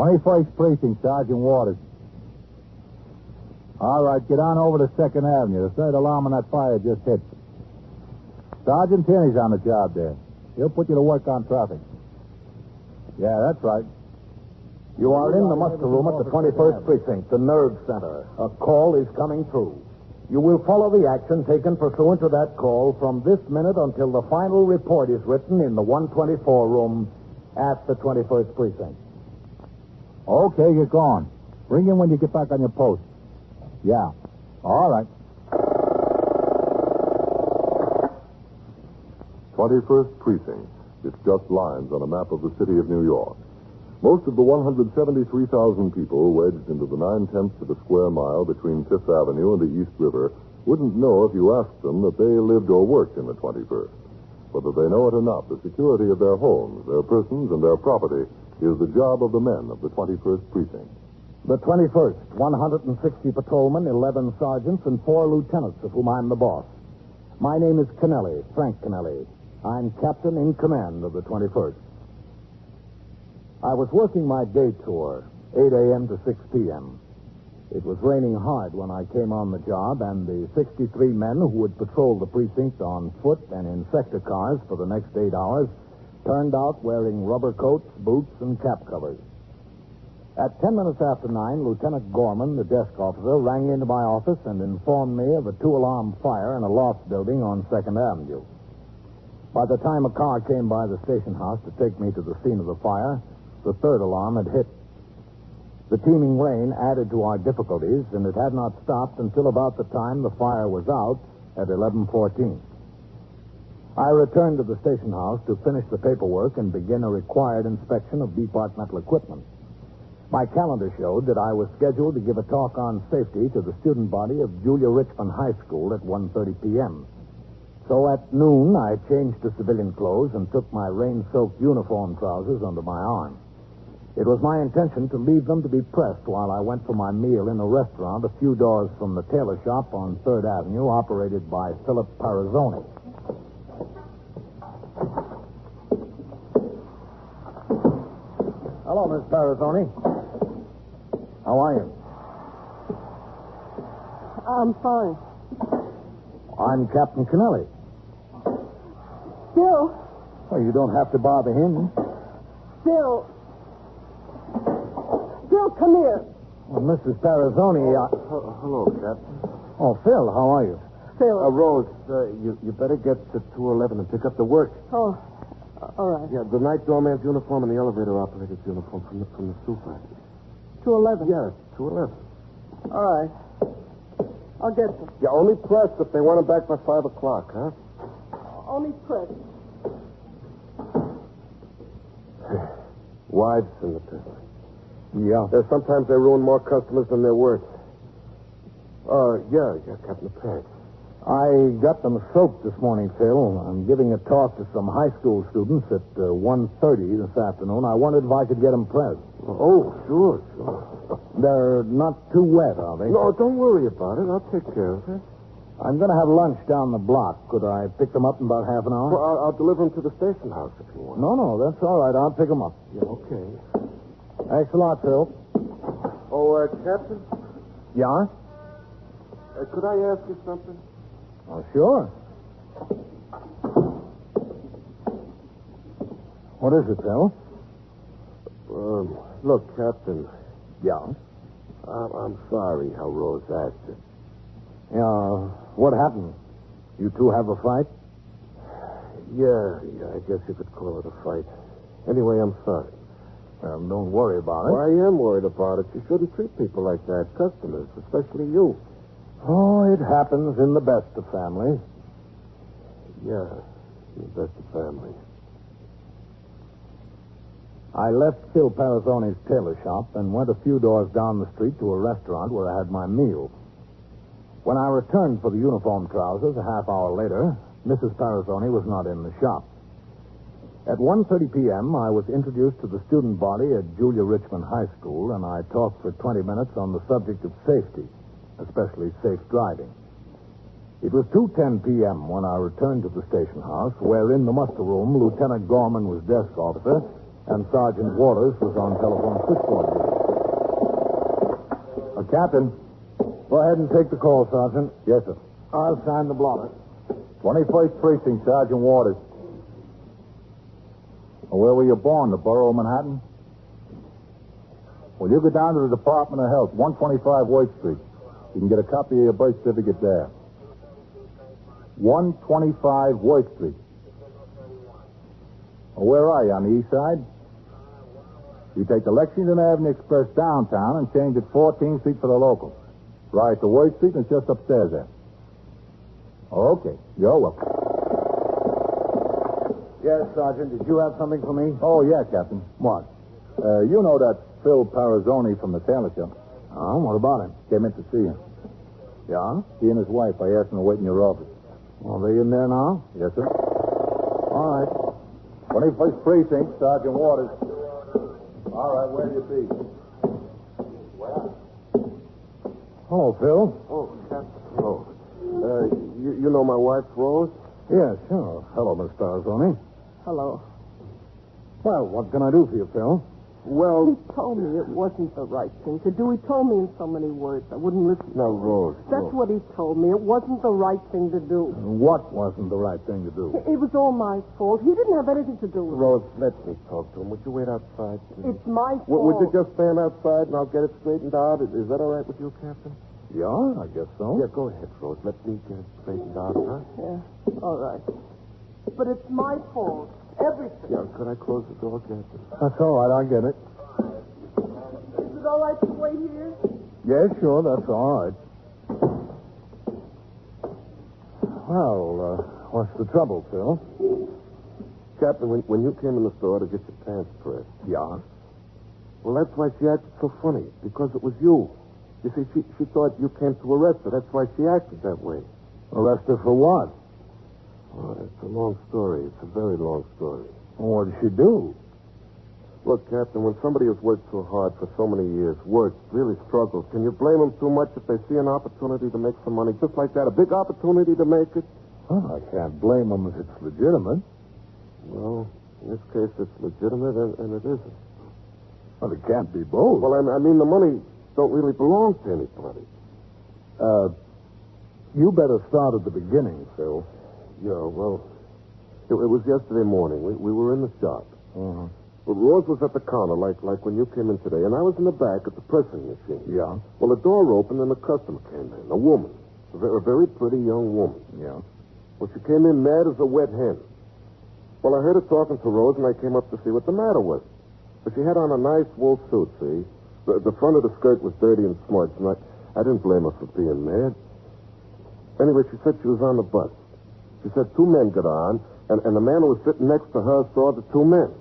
21st Precinct, Sergeant Waters. All right, get on over to 2nd Avenue. The third alarm on that fire just hit. Sergeant Tierney's on the job there. He'll put you to work on traffic. Yeah, that's right. You are in the muster room at the 21st Precinct, the nerve center. A call is coming through. You will follow the action taken pursuant to that call from this minute until the final report is written in the 124 room at the 21st Precinct. Okay, get going. Ring in when you get back on your post. Yeah. All right. 21st Precinct. It's just lines on a map of the city of New York. Most of the 173,000 people wedged into the 9/10 of a square mile between Fifth Avenue and the East River wouldn't know if you asked them that they lived or worked in the 21st. Whether they know it or not, the security of their homes, their persons, and their property is the job of the men of the 21st Precinct. The 21st, 160 patrolmen, 11 sergeants, and 4 lieutenants, of whom I'm the boss. My name is Kennelly, Frank Kennelly. I'm captain in command of the 21st. I was working my day tour, 8 a.m. to 6 p.m. It was raining hard when I came on the job, and the 63 men who would patrol the precinct on foot and in sector cars for the next 8 hours turned out wearing rubber coats, boots, and cap covers. At 10 minutes after 9, Lieutenant Gorman, the desk officer, rang into my office and informed me of a 2-alarm fire in a loft building on 2nd Avenue. By the time a car came by the station house to take me to the scene of the fire, the 3rd alarm had hit. The teeming rain added to our difficulties, and it had not stopped until about the time the fire was out at 11:14. I returned to the station house to finish the paperwork and begin a required inspection of departmental equipment. My calendar showed that I was scheduled to give a talk on safety to the student body of Julia Richmond High School at 1:30 p.m. So at noon, I changed to civilian clothes and took my rain-soaked uniform trousers under my arm. It was my intention to leave them to be pressed while I went for my meal in a restaurant a few doors from the tailor shop on 3rd Avenue, operated by Philip Parazzoni. Hello, Miss Parazzoni. How are you? I'm fine. I'm Captain Kennelly. Bill. Well, you don't have to bother him. Bill. Bill, come here. Well, Mrs. Parazzoni, Hello, Captain. Oh, Phil, how are you? Phil. Rose, you better get to 211 and pick up the work. Oh, all right. Yeah, the night doorman's uniform and the elevator operator's uniform from the super. 211. Yeah, 211. All right. I'll get them. Yeah, only press if they want them back by 5 o'clock, huh? Only press. Wives in the business. Yeah. Sometimes they ruin more customers than they're worth. Yeah, Captain Frank. I got them soaked this morning, Phil. I'm giving a talk to some high school students at 1:30 this afternoon. I wondered if I could get them pressed. Oh, sure. They're not too wet, are they? No, don't worry about it. I'll take care of it. I'm going to have lunch down the block. Could I pick them up in about half an hour? Well, I'll deliver them to the station house if you want. No, that's all right. I'll pick them up. Yeah, okay. Thanks a lot, Phil. Oh, Captain? Yeah? Could I ask you something? Oh, sure. What is it, Phil? Look, Captain. Yeah? I'm sorry how Rose acted. Yeah, what happened? You two have a fight? Yeah, I guess you could call it a fight. Anyway, I'm sorry. Don't worry about it. Well, I am worried about it. You shouldn't treat people like that, customers, especially you. Oh, it happens in the best of families. Yeah, in the best of families. I left Phil Parazzoni's tailor shop and went a few doors down the street to a restaurant where I had my meal. When I returned for the uniform trousers a half hour later, Mrs. Parazzoni was not in the shop. At 1:30 p.m., I was introduced to the student body at Julia Richmond High School, and I talked for 20 minutes on the subject of safety, especially safe driving. It was 2:10 p.m. when I returned to the station house, where in the muster room, Lieutenant Gorman was desk officer, And Sergeant Waters was on telephone switchboard duty. Captain. Go ahead and take the call, Sergeant. Yes, sir. I'll sign the blotter. 21st Precinct, Sergeant Waters. Where were you born? The borough of Manhattan? Well, you go down to the Department of Health, 125 White Street. You can get a copy of your birth certificate there. 125 White Street. Well, where are you, on the east side? You take the Lexington Avenue Express downtown and change at 14th Street for the local. Right to White Street, and it's just upstairs there. Okay, you're welcome. Yes, Sergeant. Did you have something for me? Oh, yeah, Captain. What? You know that Phil Parazzoni from the Taylor Show? Oh, what about him? Came in to see you. Yeah? He and his wife. I asked them to wait in your office. Are they in there now? Yes, sir. All right. 21st Precinct, Sergeant Waters. All right, where do you be? Hello, Phil. Oh, Captain. Hello. You know my wife, Rose? Yeah, sure. Hello, Miss Parazzoni. Hello. Well, what can I do for you, Phil? Well, He told me it wasn't the right thing to do. He told me in so many words I wouldn't listen. now, Rose. That's what he told me. It wasn't the right thing to do. What wasn't the right thing to do? It was all my fault. He didn't have anything to do with it. Rose, let me talk to him. Would you wait outside, please? It's my fault. Would you just stand outside and I'll get it straightened out? Is that all right with you, Captain? Yeah, I guess so. Yeah, go ahead, Rose. Let me get it straightened out, huh? Yeah, all right. But it's my fault. Everything. Yeah, could I close the door, Captain? That's all right. I get it. Is it all right to wait here? Yeah, sure. That's all right. Well, what's the trouble, Phil? Captain, when you came in the store to get your pants pressed, Yeah? well, that's why she acted so funny, because it was you. You see, she thought you came to arrest her. That's why she acted that way. Arrest her for what? Oh, it's a long story. It's a very long story. What did she do? Look, Captain, when somebody has worked so hard for so many years, worked, really struggled, can you blame them too much if they see an opportunity to make some money just like that, a big opportunity to make it? Well, I can't blame them if it's legitimate. Well, in this case, it's legitimate, and it isn't. Well, it can't be both. Well, I mean, the money don't really belong to anybody. You better start at the beginning, Phil. Yeah, well, it was yesterday morning. We were in the shop. Uh-huh. Well, Rose was at the counter, like when you came in today, and I was in the back at the pressing machine. Yeah? Well, the door opened, and a customer came in, a woman, a very pretty young woman. Yeah. Well, she came in mad as a wet hen. Well, I heard her talking to Rose, and I came up to see what the matter was. But she had on a nice wool suit, see? The front of the skirt was dirty and smudged, and I didn't blame her for being mad. Anyway, she said she was on the bus. She said two men got on, and the man who was sitting next to her saw the two men.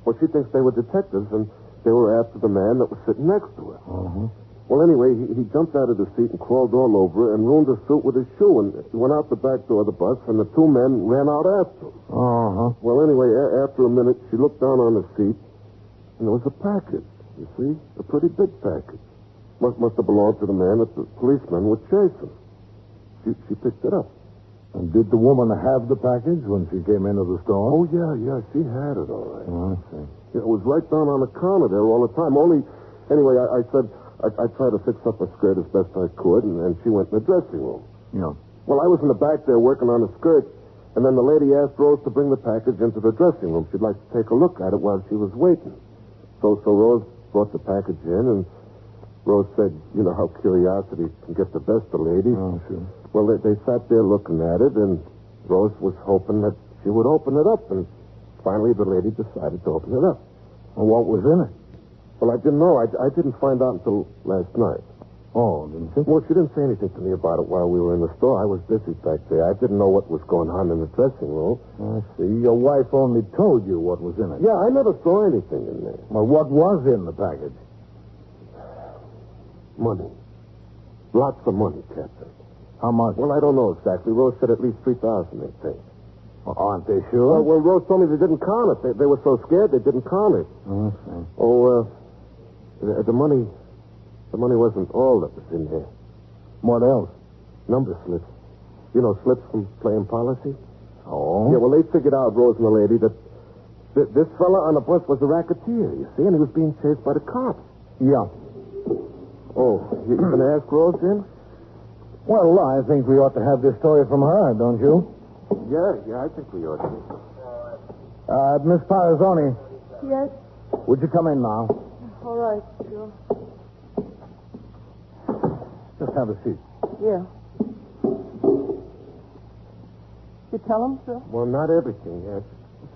Well, she thinks they were detectives, and they were after the man that was sitting next to her. Uh-huh. Well, anyway, he jumped out of the seat and crawled all over her and ruined her suit with his shoe, and he went out the back door of the bus, and the two men ran out after him. Uh-huh. Well, anyway, after a minute, she looked down on the seat, and there was a package, you see? A pretty big package. Must have belonged to the man that the policeman was chasing. She picked it up. And did the woman have the package when she came into the store? Oh, yeah, she had it, all right. Oh, I see. Yeah, it was right down on the counter there all the time. Anyway, I said I tried to fix up her skirt as best I could, and she went in the dressing room. Yeah. Well, I was in the back there working on the skirt, and then the lady asked Rose to bring the package into the dressing room. She'd like to take a look at it while she was waiting. So Rose brought the package in, and Rose said, you know how curiosity can get the best of ladies. Oh, sure. Well, they sat there looking at it, and Rose was hoping that she would open it up, and finally the lady decided to open it up. Well, what was in it? Well, I didn't know. I didn't find out until last night. Oh, didn't you? Well, she didn't say anything to me about it while we were in the store. I was busy back there. I didn't know what was going on in the dressing room. I see. Your wife only told you what was in it. Yeah, I never saw anything in there. Well, what was in the package? Money. Lots of money, Captain. How much? Well, I don't know exactly. Rose said at least $3,000, they think. Well, aren't they sure? Well, Rose told me they didn't count it. They were so scared they didn't count it. Oh, I see. Oh, the money wasn't all that was in there. What else? Number slips. You know, slips from playing policy? Oh? Yeah, well, they figured out, Rose and the lady, that This fella on the bus was a racketeer, you see, and he was being chased by the cops. Yeah. Oh, you going to ask Rose in? Well, I think we ought to have this story from her, don't you? Yeah, I think we ought to. Miss Parazzoni, Yes? would you come in now? All right, sure. Just have a seat. Yeah. You tell him, sir? Well, not everything yet.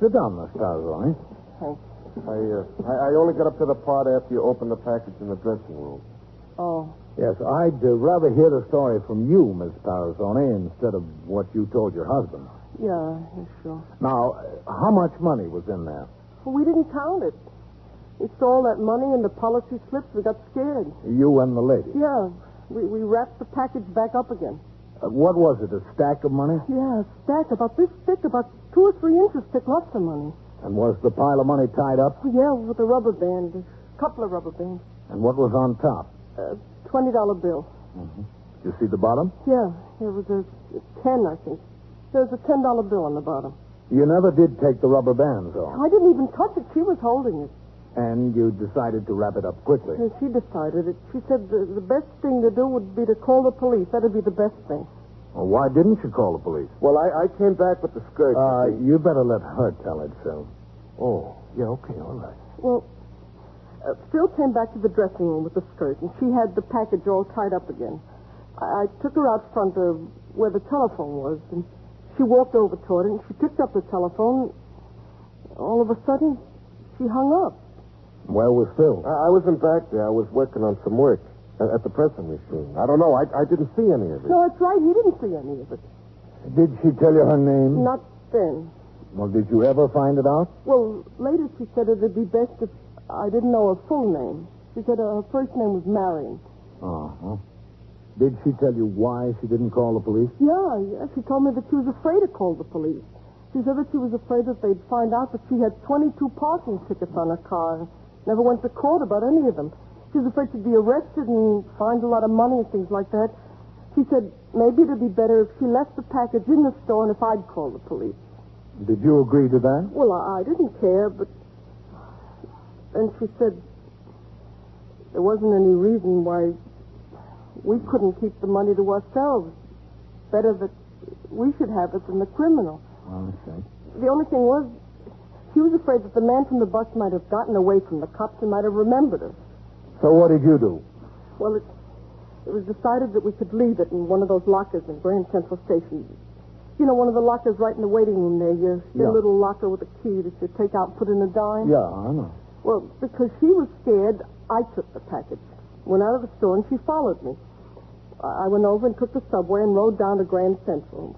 Sit down, Miss Parazzoni. Thanks. I only got up to the part after you opened the package in the dressing room. Oh. Yes, I'd rather hear the story from you, Miss Parazzoni, instead of what you told your husband. Yeah, sure. Now, how much money was in there? Well, we didn't count it. We saw all that money in the policy slips. We got scared. You and the lady. Yeah. We wrapped the package back up again. What was it, a stack of money? Yeah, a stack about this thick, about 2 or 3 inches thick, lots of money. And was the pile of money tied up? Yeah, with a rubber band. A couple of rubber bands. And what was on top? $20 bill. Mm-hmm. Did you see the bottom? Yeah, it was a 10, I think. There was a $10 bill on the bottom. You never did take the rubber bands off. I didn't even touch it. She was holding it. And you decided to wrap it up quickly. Yeah, she decided it. She said the best thing to do would be to call the police. That'd be the best thing. Well, why didn't you call the police? Well, I came back with the skirt. You better let her tell it, Phil. Oh, yeah, okay, all right. Well, Phil came back to the dressing room with the skirt, and she had the package all tied up again. I took her out front of where the telephone was, and she walked over toward it, and she picked up the telephone. All of a sudden, she hung up. Where was Phil? I wasn't back there. I was working on some work at the pressing machine. I don't know. I didn't see any of it. No, that's right. He didn't see any of it. Did she tell you her name? Not then. Well, did you ever find it out? Well, later she said it'd be best if I didn't know her full name. She said her first name was Marion. Uh-huh. Did she tell you why she didn't call the police? Yeah. She told me that she was afraid to call the police. She said that she was afraid that they'd find out that she had 22 parking tickets on her car and never went to court about any of them. She was afraid she'd be arrested and fined a lot of money and things like that. She said maybe it'd be better if she left the package in the store and if I'd call the police. Did you agree to that? Well, I didn't care, but then she said there wasn't any reason why we couldn't keep the money to ourselves. Better that we should have it than the criminal. I see. The only thing was, she was afraid that the man from the bus might have gotten away from the cops and might have remembered her. So what did you do? Well, it was decided that we could leave it in one of those lockers in Grand Central Station. You know, one of the lockers right in the waiting room there. Your little locker with a key that you take out and put in a dime. Yeah, I know. Well, because she was scared, I took the package. Went out of the store and she followed me. I went over and took the subway and rode down to Grand Central.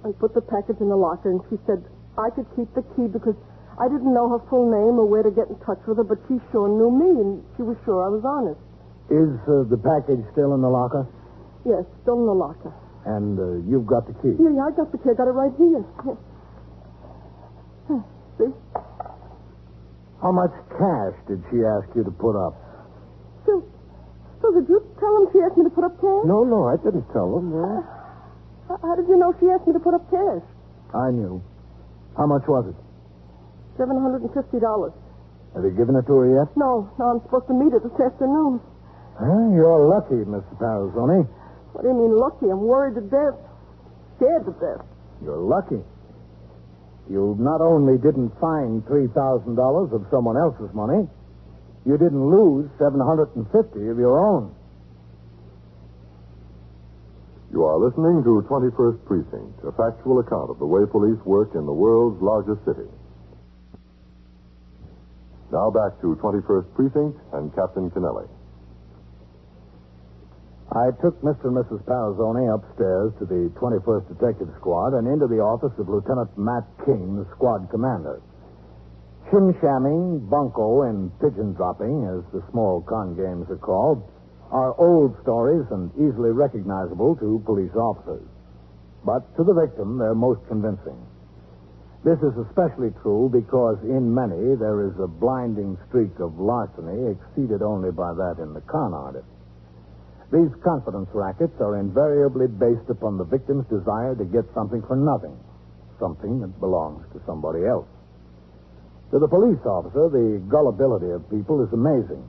I put the package in the locker and she said I could keep the key because I didn't know her full name or where to get in touch with her, but she sure knew me and she was sure I was honest. Is the package still in the locker? Yes, still in the locker. And you've got the key? Yeah, I got the key. I got it right here. See? How much cash did she ask you to put up? So did you tell him she asked me to put up cash? No, I didn't tell him. No. How did you know she asked me to put up cash? I knew. How much was it? $750. Have you given it to her yet? No, I'm supposed to meet her this afternoon. You're lucky, Mr. Parazzoni. What do you mean lucky? I'm worried to death. Scared to death. You're lucky. You not only didn't find $3,000 of someone else's money, you didn't lose $750 of your own. You are listening to 21st Precinct, a factual account of the way police work in the world's largest city. Now back to 21st Precinct and Captain Kennelly. I took Mr. and Mrs. Parazzoni upstairs to the 21st Detective Squad and into the office of Lieutenant Matt King, the squad commander. Shim-shamming, bunco, and pigeon-dropping, as the small con games are called, are old stories and easily recognizable to police officers. But to the victim, they're most convincing. This is especially true because in many there is a blinding streak of larceny exceeded only by that in the con artist. These confidence rackets are invariably based upon the victim's desire to get something for nothing, something that belongs to somebody else. To the police officer, the gullibility of people is amazing.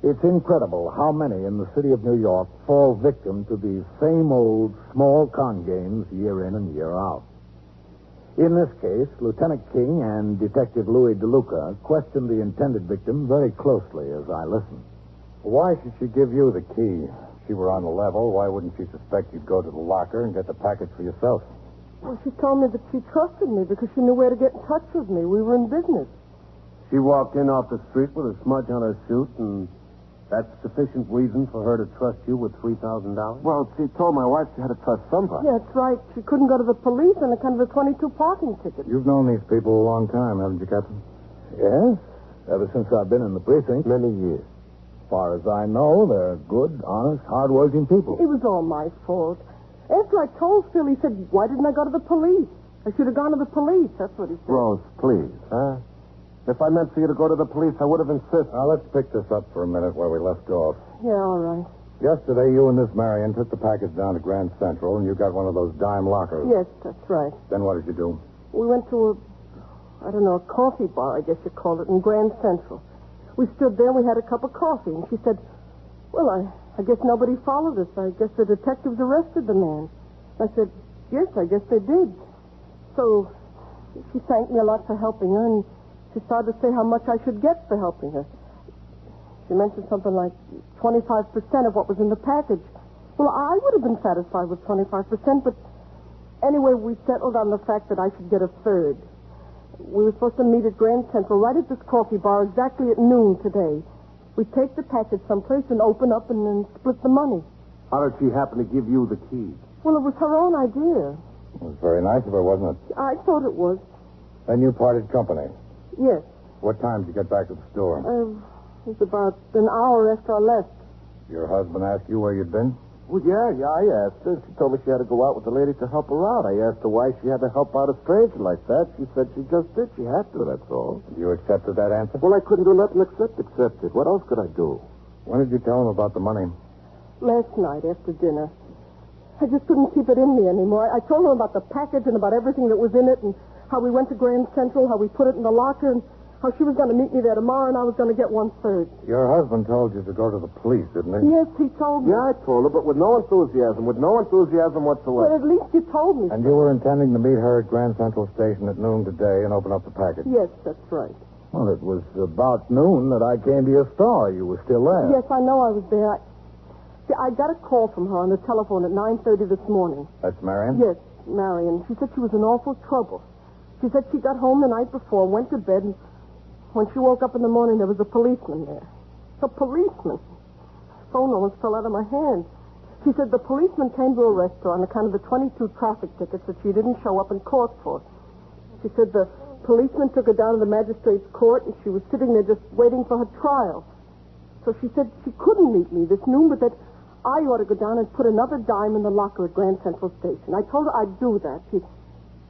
It's incredible how many in the city of New York fall victim to these same old small con games year in and year out. In this case, Lieutenant King and Detective Louis DeLuca questioned the intended victim very closely as I listened. Why should she give you the key? If she were on the level, why wouldn't she suspect you'd go to the locker and get the package for yourself? Well, she told me that she trusted me because she knew where to get in touch with me. We were in business. She walked in off the street with a smudge on her suit, and that's sufficient reason for her to trust you with $3,000? Well, she told my wife she had to trust somebody. Yeah, that's right. She couldn't go to the police on account of the 22 parking ticket. You've known these people a long time, haven't you, Captain? Yes, ever since I've been in the precinct. Many years. As far as I know, they're good, honest, hard-working people. It was all my fault. After I told Phil, he said, why didn't I go to the police? I should have gone to the police. That's what he said. Rose, please, huh? If I meant for you to go to the police, I would have insisted. Now, let's pick this up for a minute where we left off. Yeah, all right. Yesterday, you and this Marion took the package down to Grand Central, and you got one of those dime lockers. Yes, that's right. Then what did you do? We went to a coffee bar, I guess you call it, in Grand Central. We stood there and we had a cup of coffee, and she said, well, I guess nobody followed us. I guess the detectives arrested the man. I said, yes, I guess they did. So she thanked me a lot for helping her, and she started to say how much I should get for helping her. She mentioned something like 25% of what was in the package. Well, I would have been satisfied with 25%, but anyway, we settled on the fact that I should get a third. We were supposed to meet at Grand Central right at this coffee bar exactly at noon today. We take the package someplace and open up and then split the money. How did she happen to give you the key? Well, it was her own idea. It was very nice of her, wasn't it? I thought it was. Then you parted company. Yes. What time did you get back to the store? It was about an hour after I left. Your husband asked you where you'd been? Well, yeah, I asked her. She told me she had to go out with the lady to help her out. I asked her why she had to help out a stranger like that. She said she just did. She had to, that's all. You accepted that answer? Well, I couldn't do nothing except accept it. What else could I do? When did you tell him about the money? Last night after dinner. I just couldn't keep it in me anymore. I told him about the package and about everything that was in it and how we went to Grand Central, how we put it in the locker, and how she was going to meet me there tomorrow and I was going to get 1/3. Your husband told you to go to the police, didn't he? Yes, he told me. Yeah, I told her, but with no enthusiasm But whatsoever. at least you told me. And you were intending to meet her at Grand Central Station at noon today and open up the package? Yes, that's right. Well, it was about noon that I came to your store. You were still there. Yes, I know I was there. I got a call from her on the telephone at 9:30 this morning. That's Marion? Yes, Marion. She said she was in awful trouble. She said she got home the night before, went to bed, and when she woke up in the morning, there was a policeman there. A policeman. The phone almost fell out of my hand. She said the policeman came to arrest her on account of the 22 traffic tickets that she didn't show up in court for. She said the policeman took her down to the magistrate's court, and she was sitting there just waiting for her trial. So she said she couldn't meet me this noon, but that I ought to go down and put another dime in the locker at Grand Central Station. I told her I'd do that. She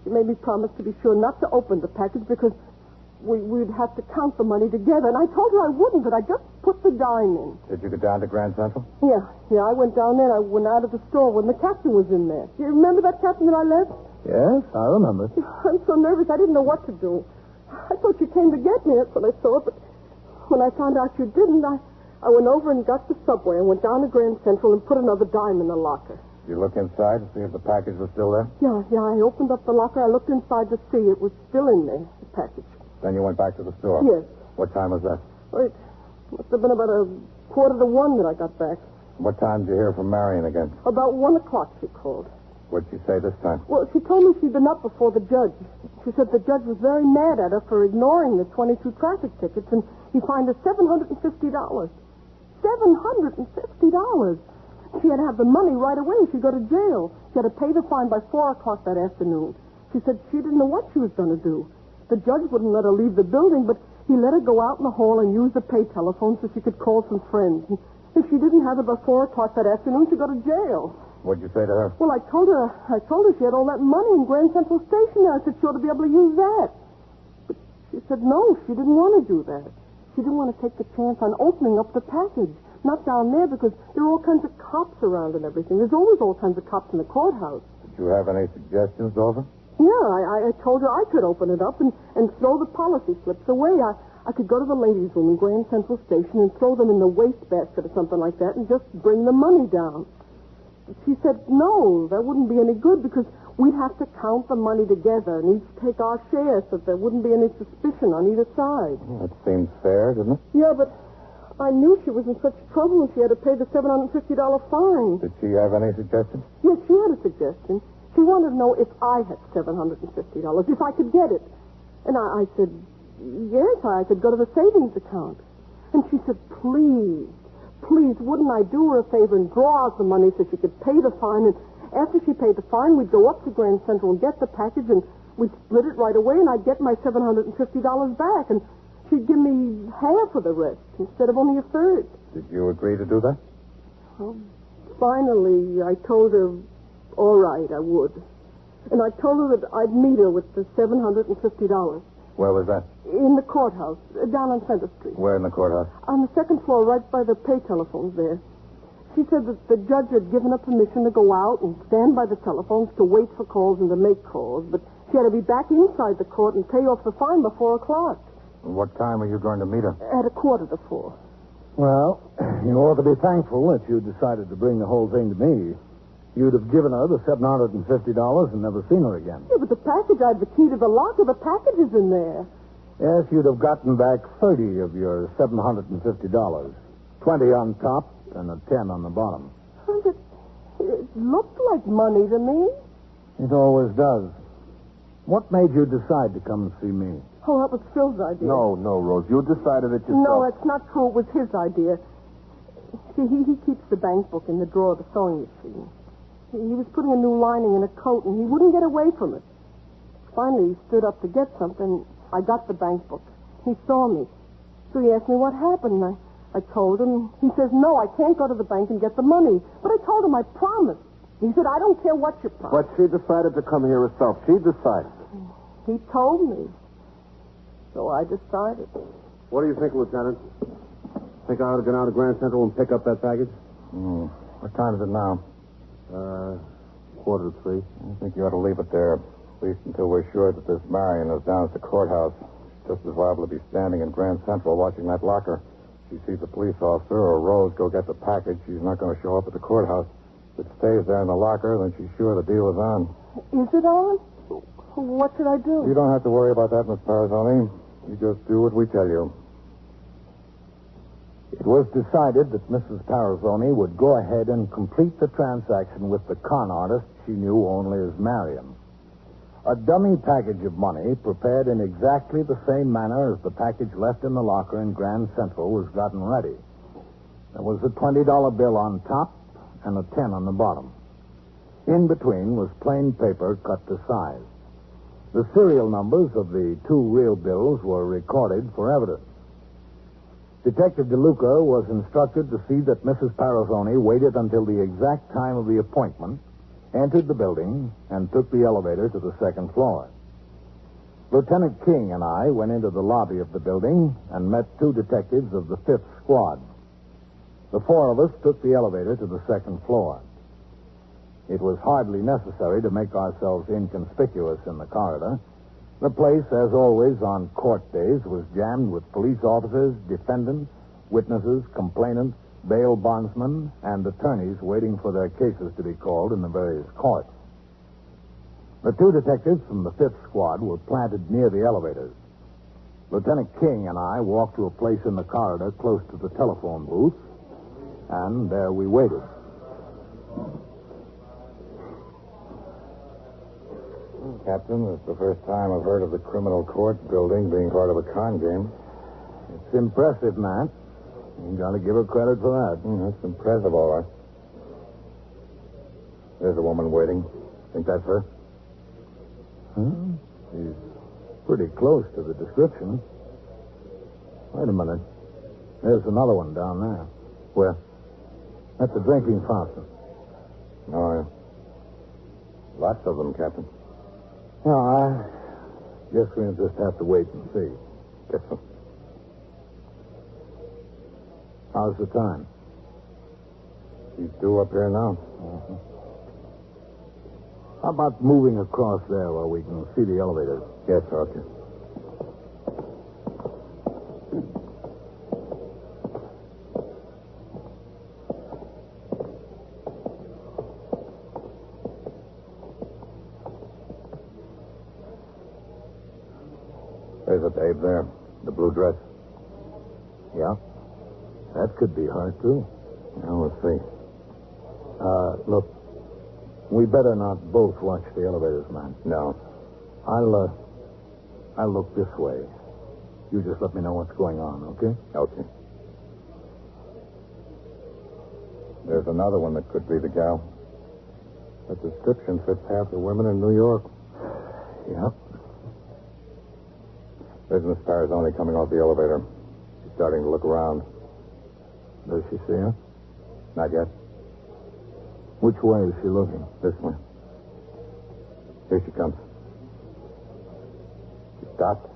made me promise to be sure not to open the package because we'd have to count the money together. And I told her I wouldn't, but I just put the dime in. Did you go down to Grand Central? Yeah, I went down there and I went out of the store when the captain was in there. Do you remember that captain that I left? Yes, I remember. I'm so nervous, I didn't know what to do. I thought you came to get me, that's when I saw it, but when I found out you didn't, I went over and got the subway and went down to Grand Central and put another dime in the locker. Did you look inside to see if the package was still there? Yeah, I opened up the locker. I looked inside to see it was still in there, the package. Then you went back to the store? Yes. What time was that? Well, it must have been about 1:45 that I got back. What time did you hear from Marion again? About 1 o'clock she called. What'd she say this time? Well, she told me she'd been up before the judge. She said the judge was very mad at her for ignoring the 22 traffic tickets, and he fined her $750. $750. She had to have the money right away. She'd go to jail. She had to pay the fine by 4 o'clock that afternoon. She said she didn't know what she was going to do. The judge wouldn't let her leave the building, but he let her go out in the hall and use the pay telephone so she could call some friends. And if she didn't have it by 4 o'clock that afternoon, she'd go to jail. What'd you say to her? Well, I told her she had all that money in Grand Central Station there. I said she ought to be able to use that. But she said no, she didn't want to do that. She didn't want to take the chance on opening up the package. Not down there because there are all kinds of cops around and everything. There's always all kinds of cops in the courthouse. Did you have any suggestions, Dorfer? Yeah, I told her I could open it up and throw the policy slips away. I could go to the ladies' room in Grand Central Station and throw them in the wastebasket or something like that and just bring the money down. She said, no, that wouldn't be any good because we'd have to count the money together and each take our share so that there wouldn't be any suspicion on either side. Well, that seems fair, doesn't it? Yeah, but I knew she was in such trouble and she had to pay the $750 fine. Did she have any suggestions? Yes, she had a suggestion. She wanted to know if I had $750, if I could get it. And I said, yes, I could go to the savings account. And she said, please, wouldn't I do her a favor and draw out the money so she could pay the fine? And after she paid the fine, we'd go up to Grand Central and get the package, and we'd split it right away, and I'd get my $750 back. And she'd give me half of the rest instead of only a third. Did you agree to do that? Well, finally, I told her, all right, I would. And I told her that I'd meet her with the $750. Where was that? In the courthouse, down on Center Street. Where in the courthouse? On the second floor, right by the pay telephones there. She said that the judge had given her permission to go out and stand by the telephones to wait for calls and to make calls, but she had to be back inside the court and pay off the fine by 4 o'clock. What time are you going to meet her? At 3:45. Well, you ought to be thankful that you decided to bring the whole thing to me. You'd have given her the $750 and never seen her again. Yeah, but the package, I had the key to the locker. The package is in there. Yes, you'd have gotten back 30 of your $750. 20 on top and a 10 on the bottom. But it looked like money to me. It always does. What made you decide to come and see me? Oh, that was Phil's idea. No, Rose. You decided it yourself. No, it's not true. It was his idea. See, he keeps the bank book in the drawer of the sewing machine. He was putting a new lining in a coat, and he wouldn't get away from it. Finally, he stood up to get something. I got the bank book. He saw me. So he asked me what happened. I told him. He says, no, I can't go to the bank and get the money. But I told him I promised. He said, I don't care what you promised. But she decided to come here herself. She decided. He told me. So I decided. What do you think, Lieutenant? Think I ought to get out of Grand Central and pick up that package? What time is it now? 2:45. I think you ought to leave it there, at least until we're sure that this Marion is down at the courthouse. Just as liable to be standing in Grand Central watching that locker. If she sees a police officer or Rose go get the package, she's not going to show up at the courthouse. If it stays there in the locker, then she's sure the deal is on. Is it on? What should I do? You don't have to worry about that, Miss Parazoni. You just do what we tell you. It was decided that Mrs. Parazoni would go ahead and complete the transaction with the con artist she knew only as Marion. A dummy package of money prepared in exactly the same manner as the package left in the locker in Grand Central was gotten ready. There was a $20 bill on top and a 10 on the bottom. In between was plain paper cut to size. The serial numbers of the 2 real bills were recorded for evidence. Detective DeLuca was instructed to see that Mrs. Parazoni waited until the exact time of the appointment, entered the building, and took the elevator to the second floor. Lieutenant King and I went into the lobby of the building and met 2 detectives of the 5th Squad. The 4 of us took the elevator to the second floor. It was hardly necessary to make ourselves inconspicuous in the corridor. The place, as always on court days, was jammed with police officers, defendants, witnesses, complainants, bail bondsmen, and attorneys waiting for their cases to be called in the various courts. The 2 detectives from the 5th Squad were planted near the elevators. Lieutenant King and I walked to a place in the corridor close to the telephone booth, and there we waited. Captain, it's the first time I've heard of the criminal court building being part of a con game. It's impressive, Matt. You got to give her credit for that. That's impressive, all right. There's a woman waiting. Think that's her? She's pretty close to the description. Wait a minute. There's another one down there. Where? At the drinking fountain. Oh, yeah. Lots of them, Captain. No, I guess we'll just have to wait and see. Guess so. How's the time? She's due up here now. How about moving across there where we can see the elevators? Yes, sir. Okay. There's a babe there. The blue dress. Yeah? That could be her, too. Now, we'll see. Look, we better not both watch the elevators, man. No. I'll look this way. You just let me know what's going on, okay? Okay. There's another one that could be the gal. That description fits half the women in New York. Yep. There's Miss Parizoni coming off the elevator. She's starting to look around. Does she see her? Not yet. Which way is she looking? This way. Here she comes. She stopped.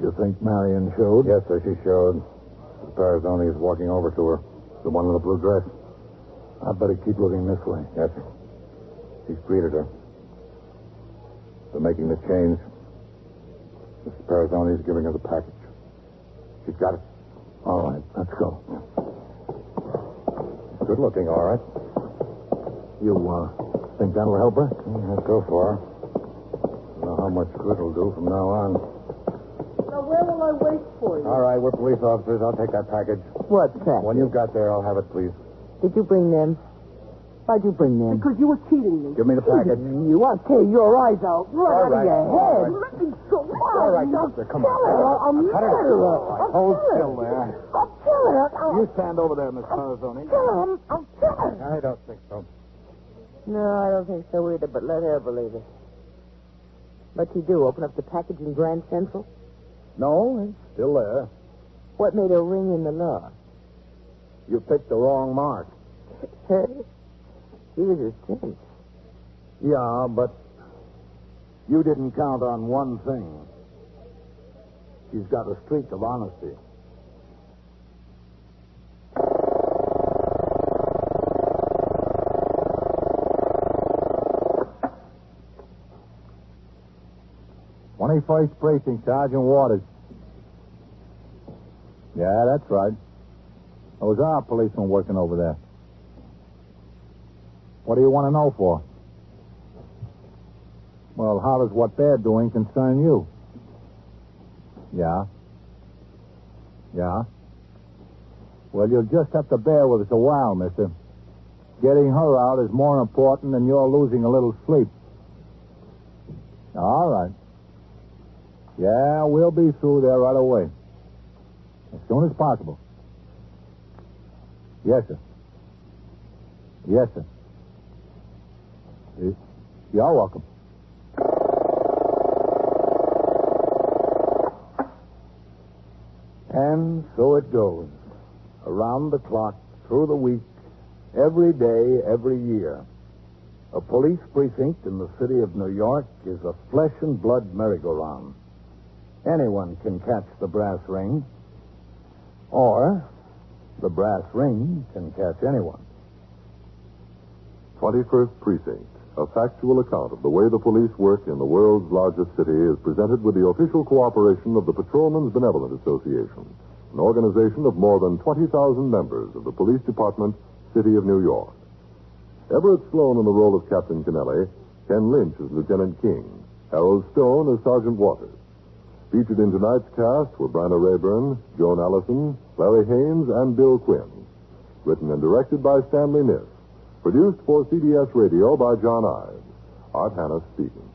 You think Marion showed? Yes, sir, she showed. Miss Parizoni is walking over to her. The one in the blue dress. I'd better keep looking this way. Yes, sir. She's greeted her. They're making the change. Mrs. Parizoni is giving her the package. She's got it. All right, let's go. Good looking, all right. You, think that'll help her? Yeah, so far. Don't know how much good it'll do from now on. Now, where will I wait for you? All right, we're police officers. I'll take that package. What package? When you've got there, I'll have it, please. Did you bring them? Why'd you bring them? Because you were cheating me. Give me the package. You want to tear your eyes out right out of your head. Nothing so All right, Doctor, come on. I'm Cut it out. murderer. Hold still there. I'll kill her. You stand over there, Miss Parizoni. I'll kill her. I don't think so. No, I don't think so either, but let her believe it. What'd you do, open up the package in Grand Central? No, it's still there. What made her ring in the law? You picked the wrong mark. Her? She was a cinch. Yeah, but you didn't count on one thing. She's got a streak of honesty. "21st Precinct, Sergeant Waters." Yeah, that's right. Those are policemen working over there. What do you want to know for? Well, how does what they're doing concern you? Yeah? Yeah? Well, you'll just have to bear with us a while, mister. Getting her out is more important than your losing a little sleep. All right. Yeah, we'll be through there right away. As soon as possible. Yes, sir. Yes, sir. You're welcome. And so it goes. Around the clock, through the week, every day, every year. A police precinct in the city of New York is a flesh and blood merry-go-round. Anyone can catch the brass ring, or the brass ring can catch anyone. 21st Precinct, a factual account of the way the police work in the world's largest city, is presented with the official cooperation of the Patrolmen's Benevolent Association, an organization of more than 20,000 members of the Police Department, City of New York. Everett Sloane in the role of Captain Kennelly, Ken Lynch as Lieutenant King, Harold Stone as Sergeant Waters. Featured in tonight's cast were Bryna Rayburn, Joan Allison, Larry Haynes, and Bill Quinn. Written and directed by Stanley Niss. Produced for CBS Radio by John Ives. Art Hanna speaking.